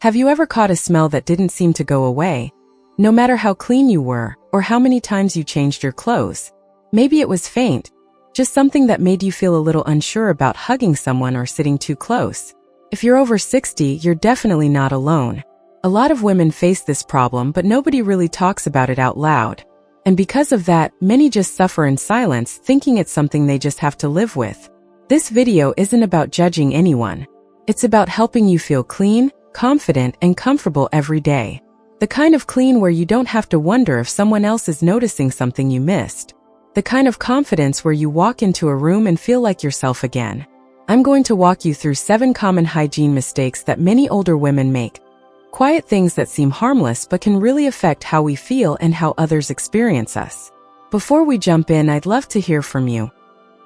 Have you ever caught a smell that didn't seem to go away, no matter how clean you were or how many times you changed your clothes? Maybe it was faint, just something that made you feel a little unsure about hugging someone or sitting too close. If you're over 60, you're definitely not alone. A lot of women face this problem, but nobody really talks about it out loud. And because of that, many just suffer in silence, thinking it's something they just have to live with. This video isn't about judging anyone. It's about helping you feel clean, confident, and comfortable every day. The kind of clean where you don't have to wonder if someone else is noticing something you missed. The kind of confidence where you walk into a room and feel like yourself again. I'm going to walk you through 7 common hygiene mistakes that many older women make. Quiet things that seem harmless but can really affect how we feel and how others experience us. Before we jump in, I'd love to hear from you.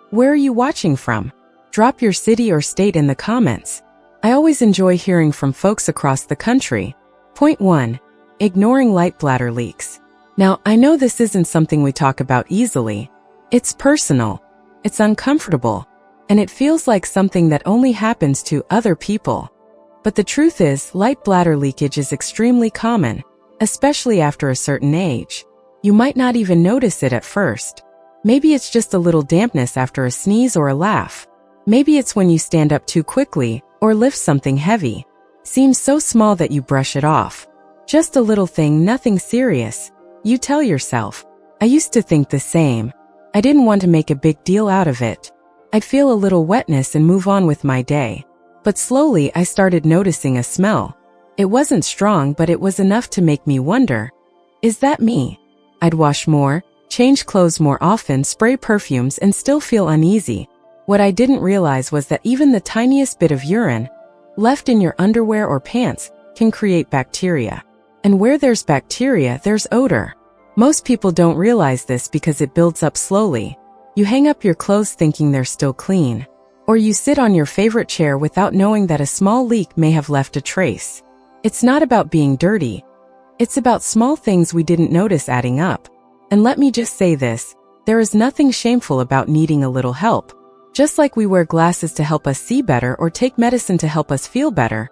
Where are you watching from? Drop your city or state in the comments. I always enjoy hearing from folks across the country. Point 1. Ignoring light bladder leaks. Now, I know this isn't something we talk about easily. It's personal, it's uncomfortable, and it feels like something that only happens to other people. But the truth is, light bladder leakage is extremely common, especially after a certain age. You might not even notice it at first. Maybe it's just a little dampness after a sneeze or a laugh. Maybe it's when you stand up too quickly or lift something heavy. Seems so small that you brush it off. Just a little thing, nothing serious. You tell yourself, I used to think the same. I didn't want to make a big deal out of it. I'd feel a little wetness and move on with my day. But slowly I started noticing a smell. It wasn't strong, but it was enough to make me wonder, is that me? I'd wash more, change clothes more often, spray perfumes, and still feel uneasy. What I didn't realize was that even the tiniest bit of urine left in your underwear or pants can create bacteria. And where there's bacteria, there's odor. Most people don't realize this because it builds up slowly. You hang up your clothes thinking they're still clean. Or you sit on your favorite chair without knowing that a small leak may have left a trace. It's not about being dirty. It's about small things we didn't notice adding up. And let me just say this, there is nothing shameful about needing a little help. Just like we wear glasses to help us see better or take medicine to help us feel better,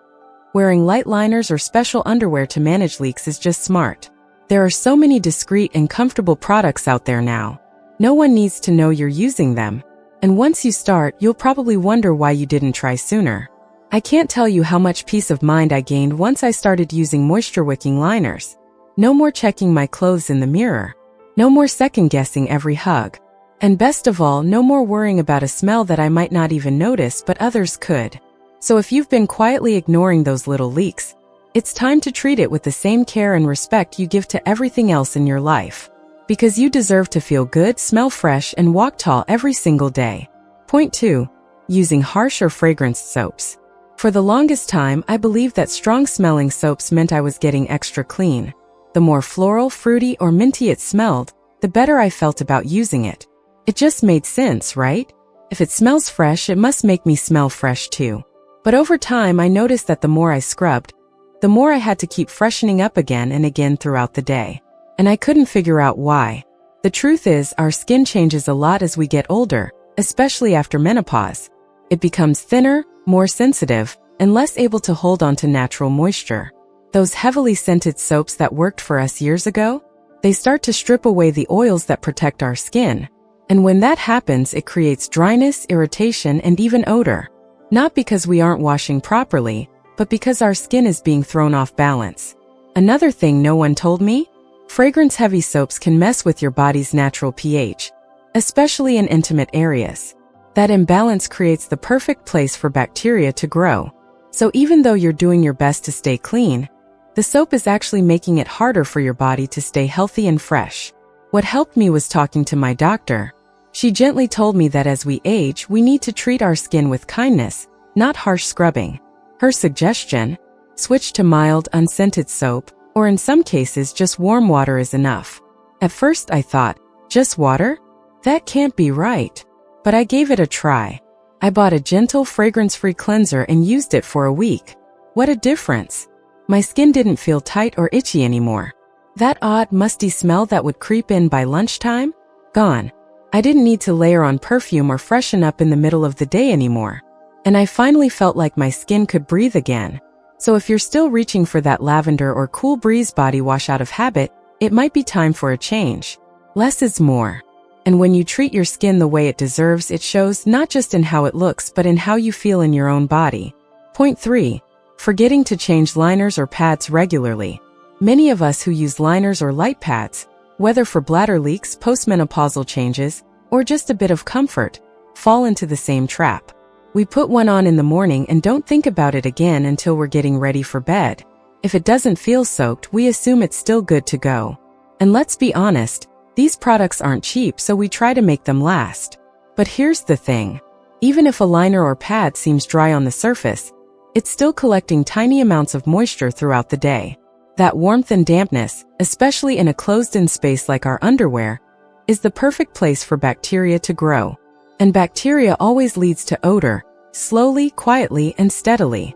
wearing light liners or special underwear to manage leaks is just smart. There are so many discreet and comfortable products out there now. No one needs to know you're using them. And once you start, you'll probably wonder why you didn't try sooner. I can't tell you how much peace of mind I gained once I started using moisture-wicking liners. No more checking my clothes in the mirror. No more second-guessing every hug. And best of all, no more worrying about a smell that I might not even notice but others could. So if you've been quietly ignoring those little leaks, it's time to treat it with the same care and respect you give to everything else in your life. Because you deserve to feel good, smell fresh, and walk tall every single day. Point 2. Using harsh or fragranced soaps. For the longest time, I believed that strong-smelling soaps meant I was getting extra clean. The more floral, fruity, or minty it smelled, the better I felt about using it. It just made sense, right? If it smells fresh, it must make me smell fresh too. But over time, I noticed that the more I scrubbed, the more I had to keep freshening up again and again throughout the day. And I couldn't figure out why. The truth is, our skin changes a lot as we get older, especially after menopause. It becomes thinner, more sensitive, and less able to hold on to natural moisture. Those heavily scented soaps that worked for us years ago, they start to strip away the oils that protect our skin. And when that happens, it creates dryness, irritation, and even odor. Not because we aren't washing properly, but because our skin is being thrown off balance. Another thing no one told me? Fragrance-heavy soaps can mess with your body's natural pH, especially in intimate areas. That imbalance creates the perfect place for bacteria to grow. So even though you're doing your best to stay clean, the soap is actually making it harder for your body to stay healthy and fresh. What helped me was talking to my doctor. She gently told me that as we age, we need to treat our skin with kindness, not harsh scrubbing. Her suggestion? Switch to mild, unscented soap, or in some cases, just warm water is enough. At first I thought, just water? That can't be right. But I gave it a try. I bought a gentle, fragrance-free cleanser and used it for a week. What a difference. My skin didn't feel tight or itchy anymore. That odd, musty smell that would creep in by lunchtime? Gone. I didn't need to layer on perfume or freshen up in the middle of the day anymore. And I finally felt like my skin could breathe again. So if you're still reaching for that lavender or cool breeze body wash out of habit, it might be time for a change. Less is more. And when you treat your skin the way it deserves, it shows not just in how it looks but in how you feel in your own body. Point 3. Forgetting to change liners or pads regularly. Many of us who use liners or light pads, whether for bladder leaks, postmenopausal changes, or just a bit of comfort, fall into the same trap. We put one on in the morning and don't think about it again until we're getting ready for bed. If it doesn't feel soaked, we assume it's still good to go. And let's be honest, these products aren't cheap, so we try to make them last. But here's the thing. Even if a liner or pad seems dry on the surface, it's still collecting tiny amounts of moisture throughout the day. That warmth and dampness, especially in a closed-in space like our underwear, is the perfect place for bacteria to grow. And bacteria always leads to odor, slowly, quietly, and steadily.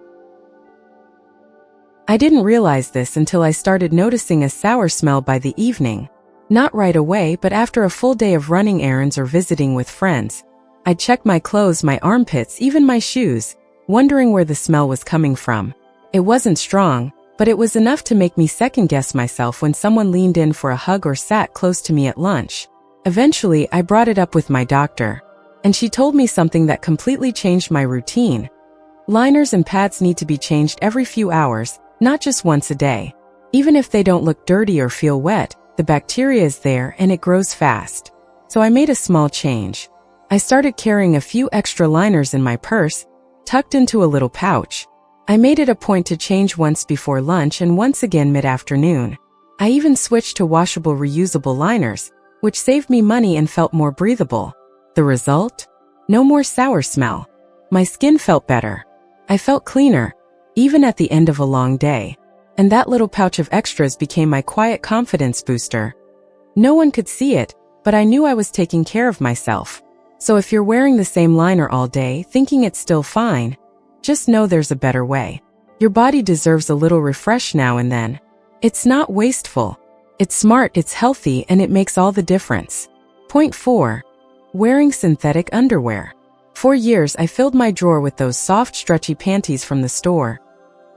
I didn't realize this until I started noticing a sour smell by the evening. Not right away, but after a full day of running errands or visiting with friends. I'd check my clothes, my armpits, even my shoes, wondering where the smell was coming from. It wasn't strong, but it was enough to make me second-guess myself when someone leaned in for a hug or sat close to me at lunch. Eventually, I brought it up with my doctor, and she told me something that completely changed my routine. Liners and pads need to be changed every few hours, not just once a day. Even if they don't look dirty or feel wet, the bacteria is there and it grows fast. So I made a small change. I started carrying a few extra liners in my purse, tucked into a little pouch. I made it a point to change once before lunch and once again mid-afternoon. I even switched to washable reusable liners, which saved me money and felt more breathable. The result? No more sour smell. My skin felt better. I felt cleaner, even at the end of a long day. And that little pouch of extras became my quiet confidence booster. No one could see it, but I knew I was taking care of myself. So if you're wearing the same liner all day, thinking it's still fine, just know there's a better way. Your body deserves a little refresh now and then. It's not wasteful. It's smart, it's healthy, and it makes all the difference. Point 4. Wearing synthetic underwear. For years, I filled my drawer with those soft, stretchy panties from the store.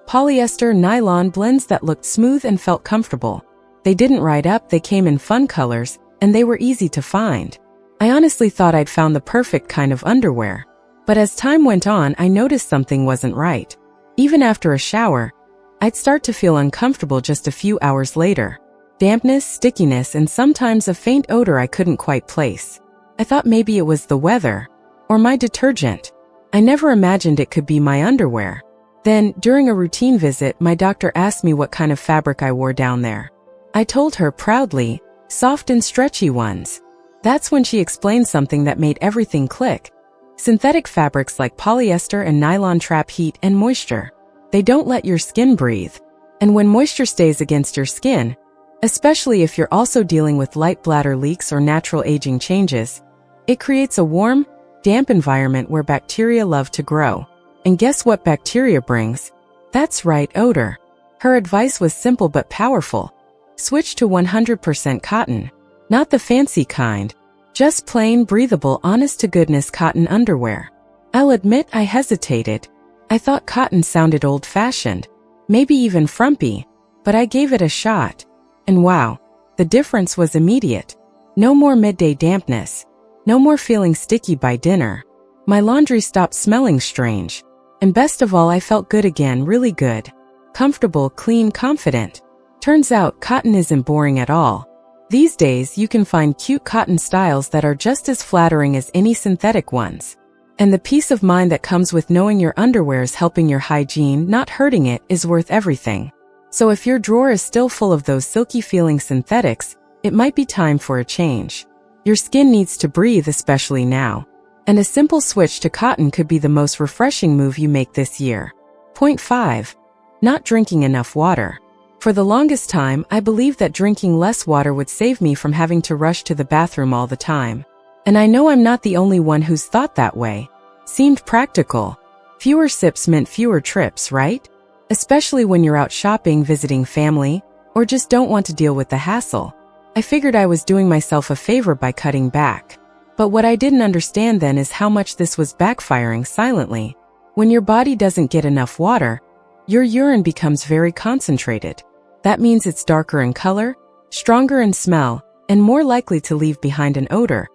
Polyester nylon blends that looked smooth and felt comfortable. They didn't ride up, they came in fun colors, and they were easy to find. I honestly thought I'd found the perfect kind of underwear. But as time went on, I noticed something wasn't right. Even after a shower, I'd start to feel uncomfortable just a few hours later. Dampness, stickiness, and sometimes a faint odor I couldn't quite place. I thought maybe it was the weather, or my detergent. I never imagined it could be my underwear. Then, during a routine visit, my doctor asked me what kind of fabric I wore down there. I told her proudly, soft and stretchy ones. That's when she explained something that made everything click. Synthetic fabrics like polyester and nylon trap heat and moisture. They don't let your skin breathe. And when moisture stays against your skin, especially if you're also dealing with light bladder leaks or natural aging changes, it creates a warm, damp environment where bacteria love to grow. And guess what bacteria brings? That's right, odor. Her advice was simple but powerful. Switch to 100% cotton. Not the fancy kind. Just plain, breathable, honest-to-goodness cotton underwear. I'll admit I hesitated. I thought cotton sounded old-fashioned, maybe even frumpy, but I gave it a shot. And wow, the difference was immediate. No more midday dampness. No more feeling sticky by dinner. My laundry stopped smelling strange. And best of all, I felt good again, really good. Comfortable, clean, confident. Turns out cotton isn't boring at all. These days, you can find cute cotton styles that are just as flattering as any synthetic ones. And the peace of mind that comes with knowing your underwear is helping your hygiene, not hurting it, is worth everything. So if your drawer is still full of those silky-feeling synthetics, it might be time for a change. Your skin needs to breathe, especially now. And a simple switch to cotton could be the most refreshing move you make this year. Point 5. Not drinking enough water. For the longest time, I believed that drinking less water would save me from having to rush to the bathroom all the time. And I know I'm not the only one who's thought that way. Seemed practical. Fewer sips meant fewer trips, right? Especially when you're out shopping, visiting family, or just don't want to deal with the hassle. I figured I was doing myself a favor by cutting back. But what I didn't understand then is how much this was backfiring silently. When your body doesn't get enough water, your urine becomes very concentrated. That means it's darker in color, stronger in smell, and more likely to leave behind an odor,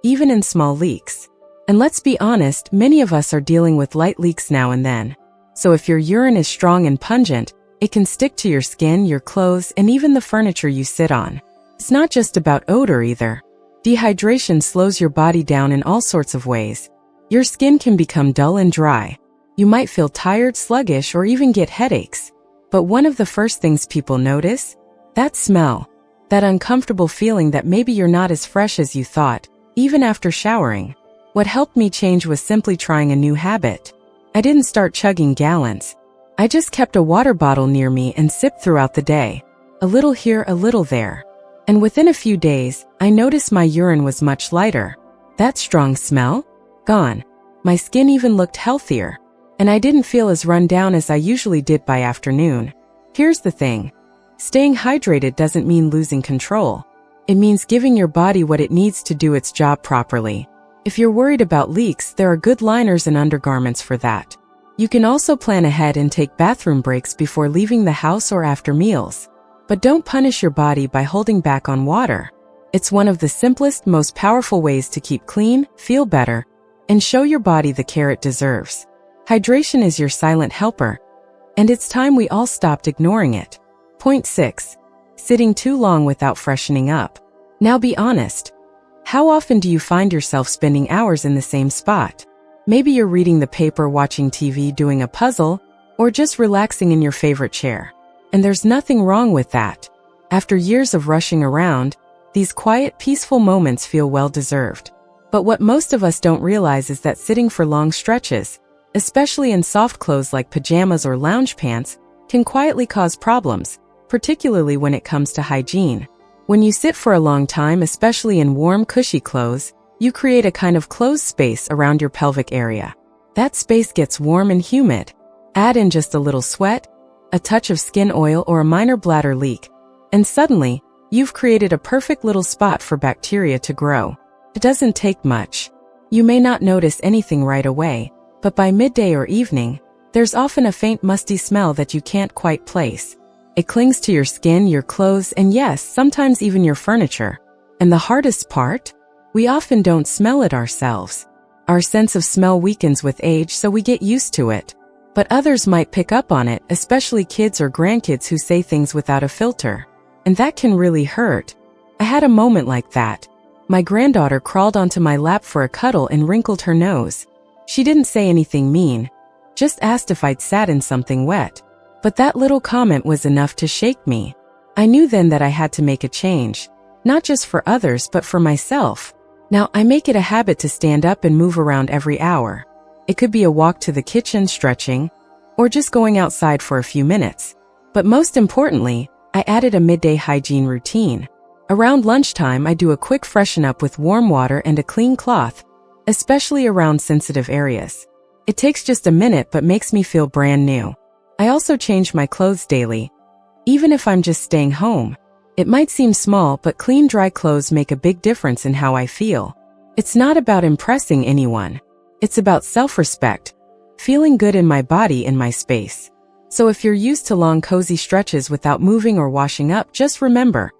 even in small leaks. And let's be honest, many of us are dealing with light leaks now and then. So if your urine is strong and pungent, it can stick to your skin, your clothes, and even the furniture you sit on. It's not just about odor either. Dehydration slows your body down in all sorts of ways. Your skin can become dull and dry. You might feel tired, sluggish, or even get headaches. But one of the first things people notice? That smell. That uncomfortable feeling that maybe you're not as fresh as you thought, even after showering. What helped me change was simply trying a new habit. I didn't start chugging gallons. I just kept a water bottle near me and sipped throughout the day. A little here, a little there. And within a few days, I noticed my urine was much lighter. That strong smell? Gone. My skin even looked healthier. And I didn't feel as run down as I usually did by afternoon. Here's the thing. Staying hydrated doesn't mean losing control. It means giving your body what it needs to do its job properly. If you're worried about leaks, there are good liners and undergarments for that. You can also plan ahead and take bathroom breaks before leaving the house or after meals. But don't punish your body by holding back on water. It's one of the simplest, most powerful ways to keep clean, feel better, and show your body the care it deserves. Hydration is your silent helper, and it's time we all stopped ignoring it. Point 6. Sitting too long without freshening up. Now be honest. How often do you find yourself spending hours in the same spot? Maybe you're reading the paper, watching TV, doing a puzzle, or just relaxing in your favorite chair. And there's nothing wrong with that. After years of rushing around, these quiet, peaceful moments feel well-deserved. But what most of us don't realize is that sitting for long stretches, especially in soft clothes like pajamas or lounge pants, can quietly cause problems, particularly when it comes to hygiene. When you sit for a long time, especially in warm, cushy clothes, you create a kind of closed space around your pelvic area. That space gets warm and humid. Add in just a little sweat, a touch of skin oil, or a minor bladder leak, and suddenly, you've created a perfect little spot for bacteria to grow. It doesn't take much. You may not notice anything right away, but by midday or evening, there's often a faint musty smell that you can't quite place. It clings to your skin, your clothes, and yes, sometimes even your furniture. And the hardest part? We often don't smell it ourselves. Our sense of smell weakens with age, so we get used to it. But others might pick up on it, especially kids or grandkids who say things without a filter. And that can really hurt. I had a moment like that. My granddaughter crawled onto my lap for a cuddle and wrinkled her nose. She didn't say anything mean, just asked if I'd sat in something wet. But that little comment was enough to shake me. I knew then that I had to make a change, not just for others but for myself. Now I make it a habit to stand up and move around every hour. It could be a walk to the kitchen, stretching, or just going outside for a few minutes. But most importantly, I added a midday hygiene routine. Around lunchtime, I do a quick freshen up with warm water and a clean cloth, especially around sensitive areas. It takes just a minute but makes me feel brand new. I also change my clothes daily, even if I'm just staying home. It might seem small, but clean, dry clothes make a big difference in how I feel. It's not about impressing anyone. It's about self-respect, feeling good in my body, in my space. So if you're used to long, cozy stretches without moving or washing up, just remember,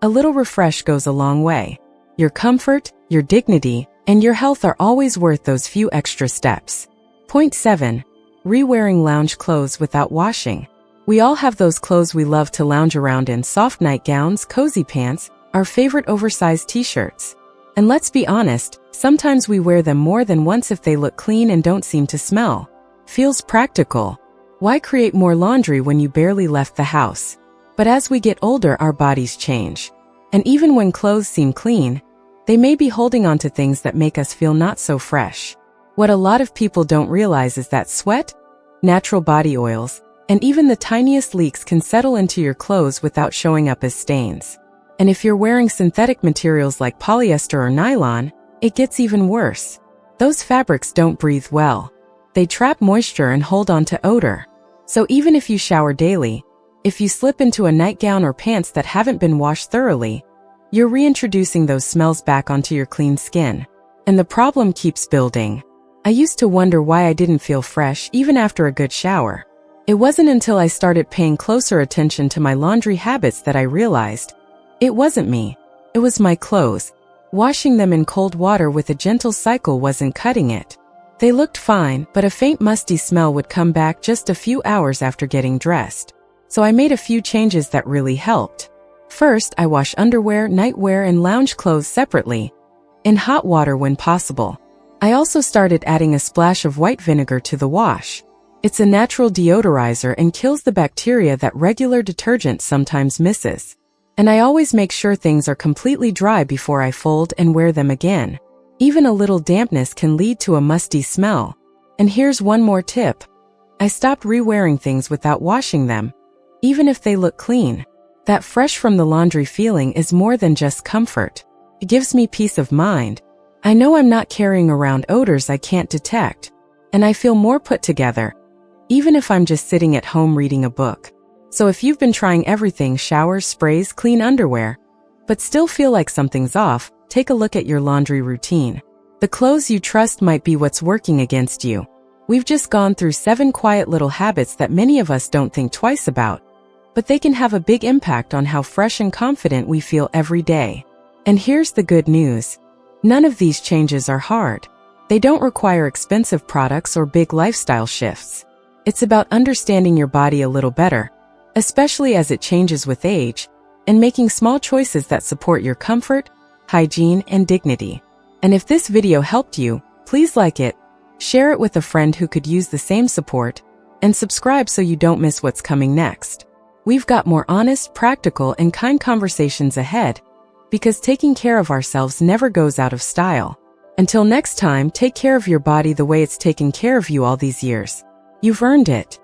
a little refresh goes a long way. Your comfort, your dignity, and your health are always worth those few extra steps. Point 7. Re-wearing lounge clothes without washing. We all have those clothes we love to lounge around in: soft nightgowns, cozy pants, our favorite oversized t-shirts. And let's be honest, sometimes we wear them more than once if they look clean and don't seem to smell. Feels practical. Why create more laundry when you barely left the house? But as we get older, our bodies change. And even when clothes seem clean, they may be holding on to things that make us feel not so fresh. What a lot of people don't realize is that sweat, natural body oils, and even the tiniest leaks can settle into your clothes without showing up as stains. And if you're wearing synthetic materials like polyester or nylon, it gets even worse. Those fabrics don't breathe well. They trap moisture and hold on to odor. So even if you shower daily, if you slip into a nightgown or pants that haven't been washed thoroughly, you're reintroducing those smells back onto your clean skin. And the problem keeps building. I used to wonder why I didn't feel fresh even after a good shower. It wasn't until I started paying closer attention to my laundry habits that I realized it wasn't me. It was my clothes. Washing them in cold water with a gentle cycle wasn't cutting it. They looked fine, but a faint musty smell would come back just a few hours after getting dressed. So I made a few changes that really helped. First, I wash underwear, nightwear, and lounge clothes separately, in hot water when possible. I also started adding a splash of white vinegar to the wash. It's a natural deodorizer and kills the bacteria that regular detergent sometimes misses. And I always make sure things are completely dry before I fold and wear them again. Even a little dampness can lead to a musty smell. And here's one more tip. I stopped re-wearing things without washing them, even if they look clean. That fresh from the laundry feeling is more than just comfort. It gives me peace of mind. I know I'm not carrying around odors I can't detect, and I feel more put together, even if I'm just sitting at home reading a book. So if you've been trying everything, showers, sprays, clean underwear, but still feel like something's off, take a look at your laundry routine. The clothes you trust might be what's working against you. We've just gone through 7 quiet little habits that many of us don't think twice about, but they can have a big impact on how fresh and confident we feel every day. And here's the good news. None of these changes are hard. They don't require expensive products or big lifestyle shifts. It's about understanding your body a little better, especially as it changes with age, and making small choices that support your comfort, hygiene, and dignity. And if this video helped you, please like it, share it with a friend who could use the same support, and subscribe so you don't miss what's coming next. We've got more honest, practical, and kind conversations ahead, because taking care of ourselves never goes out of style. Until next time, take care of your body the way it's taken care of you all these years. You've earned it.